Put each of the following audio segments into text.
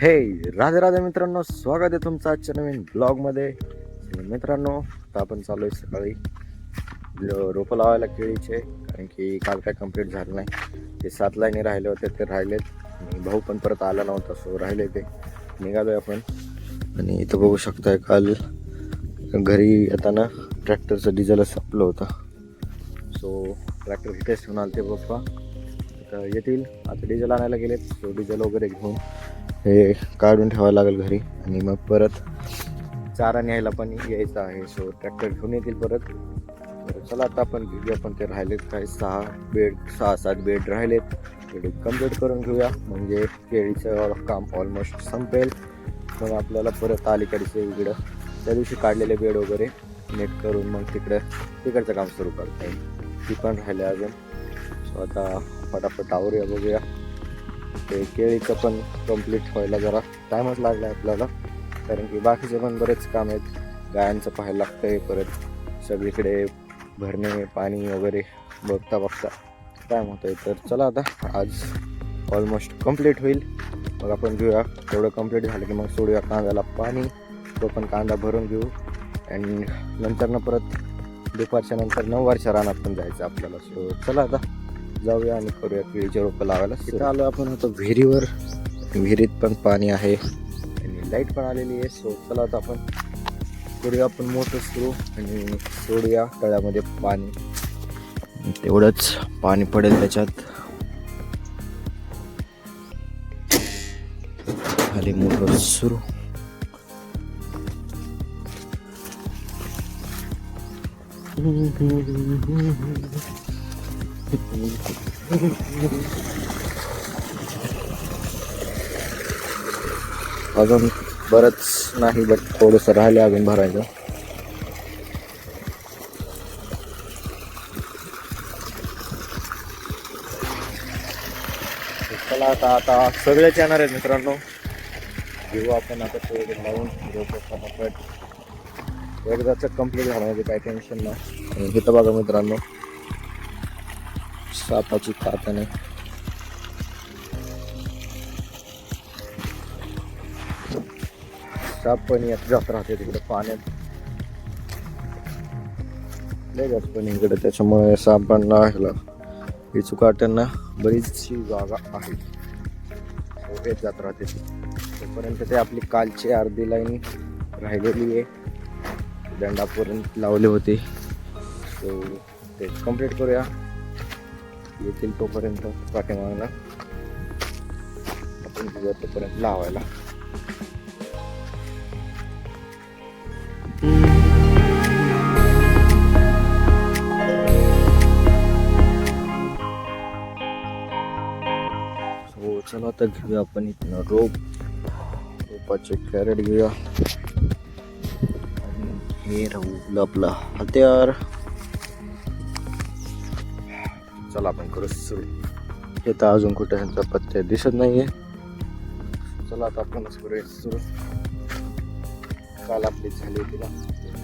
हे राधे राधे मित्रांनो, स्वागत आहे तुमचं आजच्या नवीन ब्लॉगमध्ये. मित्रांनो, आता आपण चालू आहे सकाळी रोपं लावायला केळीचे, कारण की काल काय कंप्लीट झालं नाही. ते 7 लाईनी राहिले होते, ते राहिलेत. आणि भाऊ पण परत आला नव्हता, सो राहिले ते निघालोय आपण. आणि इथं बघू शकताय, काल घरी येताना ट्रॅक्टरचं डिझेल संपलं होतं. सो ट्रॅक्टर इथेच ठेवून आले ते पप्पा. आता येतील, आता डिझेल आणायला गेलेत. सो डिझेल वगैरे घेऊन हे काढून ठेवायला लागेल घरी. आणि मग परत चारा न्यायला पण यायचं आहे. सो ट्रॅक्टर घेऊन येतील परत. तर चला आता आपण घेऊया. पण ते राहिलेत काय 6-7 बेड राहिलेत, ते कम्प्लीट करून घेऊया. म्हणजे केळीचं काम ऑलमोस्ट संपेल. मग आपल्याला परत अलीकडचे इकडं त्या दिवशी काढलेले बेड वगैरे नेट करून मग तिकडचं काम सुरू करता येईल. ती पण राहिले अजून. सो आता फटाफट आवरूया, बघूया. ते केळीचं पण कंप्लीट व्हायला जरा टाईमच लागला आपल्याला, कारण की बाकीचे पण बरेच काम आहेत. गायांचं पाहायला लागतं आहे, परत सगळीकडे भरणे पाणी वगैरे बघता टाईम होतं आहे. तर चला आता आज ऑलमोस्ट कंप्लीट होईल. मग आपण घेऊया, तेवढं कंप्लीट झालं की मग सोडूया कांद्याला पाणी. तो पण कांदा भरून घेऊ. आणि नंतरनं परत दुपारच्या नंतर 9 वारच्या रानात पण जायचं आपल्याला. सो चला आता जाऊया आणि करूया केळीचे रोपं लावायला. तिथं आलो आपण आता विहिरीवर. विहिरीत पण पाणी आहे आणि लाईट पण आलेली आहे. सो चला आता आपण करूया आपण मोटर सुरू आणि सोडूया तळ्यामध्ये पाणी. तेवढंच पाणी पडेल त्याच्यात. खाली मोटर सुरू. अजून बरंच नाही, बट थोडंसं राहिले अजून भरायचं. चला आता सगळेच येणार आहेत मित्रांनो. घेऊ आपण आता ते लावून रोपं फटाफट. एकदाच कंप्लीट झालं म्हणजे काही टेन्शन नाही. आणि इथं बघा मित्रांनो, सापाची कातणे. साप पण येत जात राहते तिकडे पाण्यात. लय जास्त पण इकडे, त्याच्यामुळे सापांना विचुकाट्यांना बरीचशी जागा आहे. येत जात राहते. तोपर्यंत ते आपली कालची अर्धी लाईन राहिलेली आहे, दंडापर्यंत लावले होते. सो ते कंप्लीट करूया. येतील तोपर्यंत पाठीमागला आपण घेऊया तोपर्यंत लावायला. सो चला आता घेऊया आपण इथनं रोपाचे कॅरेट घेऊया. आणि हे राहू आपला हत्यार. चला आपण करू सुरू. हे तर अजून कुठे ह्यांचा पत्ते दिसत नाहीये. चला आता आपणच करूया सुरू. काल आपली झाली होती ना,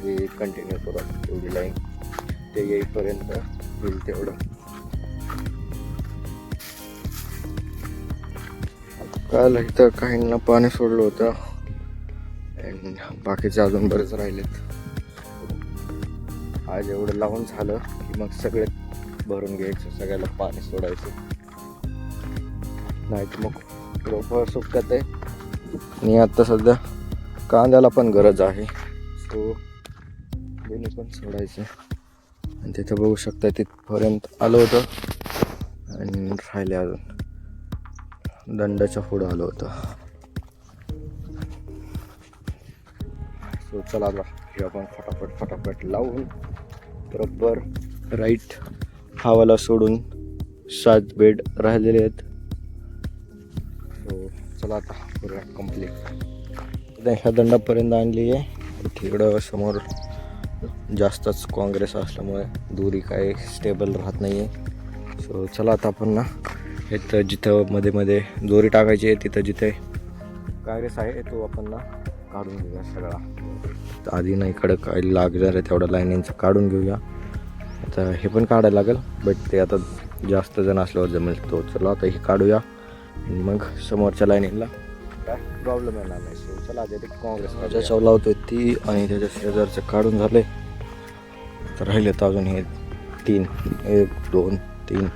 ते कंटिन्यू करू एवढी लाईन. ते येईपर्यंत होईल तेवढं. काल इथं काहींना पाणी सोडलं होतं आणि बाकीचे अजून बरेच राहिलेत. आज एवढं लावून झालं की मग सगळे भरून घ्यायचं, सगळ्याला पाणी सोडायचं. नाही तर मग रोपं सुकत आहे. आणि आता सध्या कांद्याला पण गरज आहे. सो दोन्ही पण सोडायचं. आणि तिथं बघू शकता, तिथपर्यंत आलो होतं आणि राहिले अजून. दंडाच्या पुढं आलो होतं. सो चला आता आपण फटाफट लावून बरोबर राईट हावाला सोडून 7 बेड राहिलेले आहेत. सो चला आता करूया कंप्लीट. ह्या दंडापर्यंत आणली आहे. तिकडं समोर जास्तच काँग्रेस असल्यामुळे दोरी काय स्टेबल राहत नाही आहे. सो चला आता आपण ना इथं जिथं मध्ये दोरी टाकायची आहे, तिथं जिथे काँग्रेस आहे तो आपण ना काढून घेऊया सगळा. तर आधी ना इकडं काय लागणार आहे तेवढ्या लाईनींचं काढून घेऊया. आता हे पण काढायला लागेल, बट ते आता जास्त जण असल्यावर जमेल. तो चला आता हे काढूया आणि मग समोरच्या लाईनीला काय प्रॉब्लेम येणार नाही. सो चला ते काँग्रेस ज्याच्यावर लावतोय ती आणि त्याच्या शेजारचं काढून झाले. तर राहिले तर अजून हे 3 1 2 3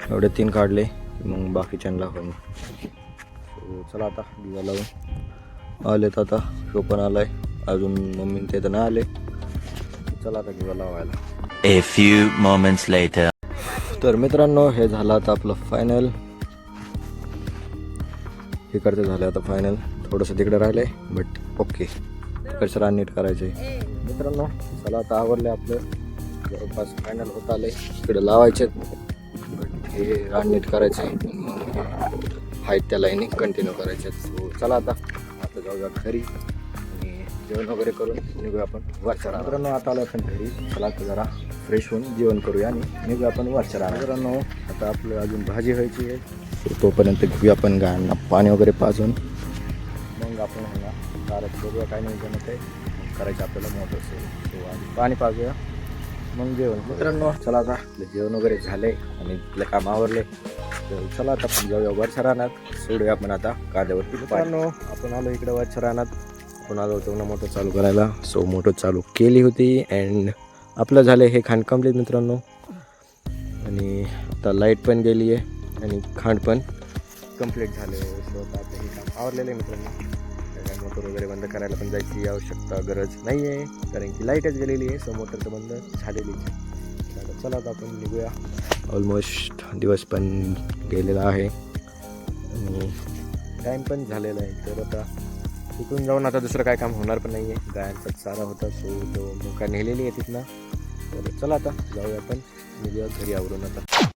एवढे 3 काढले मग बाकीच्यांना लावून. सो चला आता दिवा लावून आलेत. आता तो पण आलाय, अजून मम्मी ते तर नाही आले. चला आता दिवा लावायला. A few moments later. तर मित्रांनो हे झालं आता आपलं फायनल. इकडचं झालं आता फायनल. थोडंसं तिकडे राहिलंय बट ओके. इकडचं रान नीट करायचं आहे मित्रांनो. चला आता आवडलं आपलं, जवळपास फायनल होत आलंय. इकडे लावायचे बट हे रान नीट करायचं आहे. हाईट त्या लाईनी कंटिन्यू करायचे. सो चला आता जाऊया घरी आणि जेवण वगैरे करून निघूया आपण वरच्या रानात. मित्रांनो आता आलो आपण घरी. चला आता जरा फ्रेश होऊन जेवण करूया आणि निघूया आपण वरच्या रानात. मित्रांनो आता आपलं अजून भाजी व्हायची आहे. सो तोपर्यंत घेऊया आपण गायांना पाणी वगैरे पाजून मग आपण ह्यांना चालत बघूया काय नाही जमत आहे करायचं आपल्याला मोटर असेल. सो आधी पाणी पाजूया मग जेवण. मित्रांनो चला आता आपलं जेवण वगैरे झाले आणि आपलं काम आवरले. तर चला आता आपण जाऊया वरच्या रानात. सोडूया आपण आता कांद्यावरती. मित्रांनो आपण आलो इकडे वरच्या रानात. आपण आलो होतो ना मोटर चालू करायला. सो मोटर चालू केली होती अँड आपलं झालं हे खांड कंप्लीट मित्रांनो. आणि आता लाईट पण गेली आहे आणि खांड पण कंप्लीट झाले. सो आता आपलं हे काम आवरलेलं आहे मित्रांनो. काय मोटर वगैरे बंद करायला पण जायची आवश्यकता गरज नाही आहे कारण की लाईटच गेलेली आहे. सो मोटर तर बंद झालेली आहे. चला आता आपण निघूया. ऑलमोस्ट दिवस पण गेलेला आहे आणि टाईम पण झालेला आहे. तर आता तिथून जाऊन आता दुसरं काय काम होणार पण नाही आहे. गायांचा चारा होता सो तो मोका नेलेली आहे तिथनं. तर चला आता जाऊया आपण निघूया घरी आवरून आता.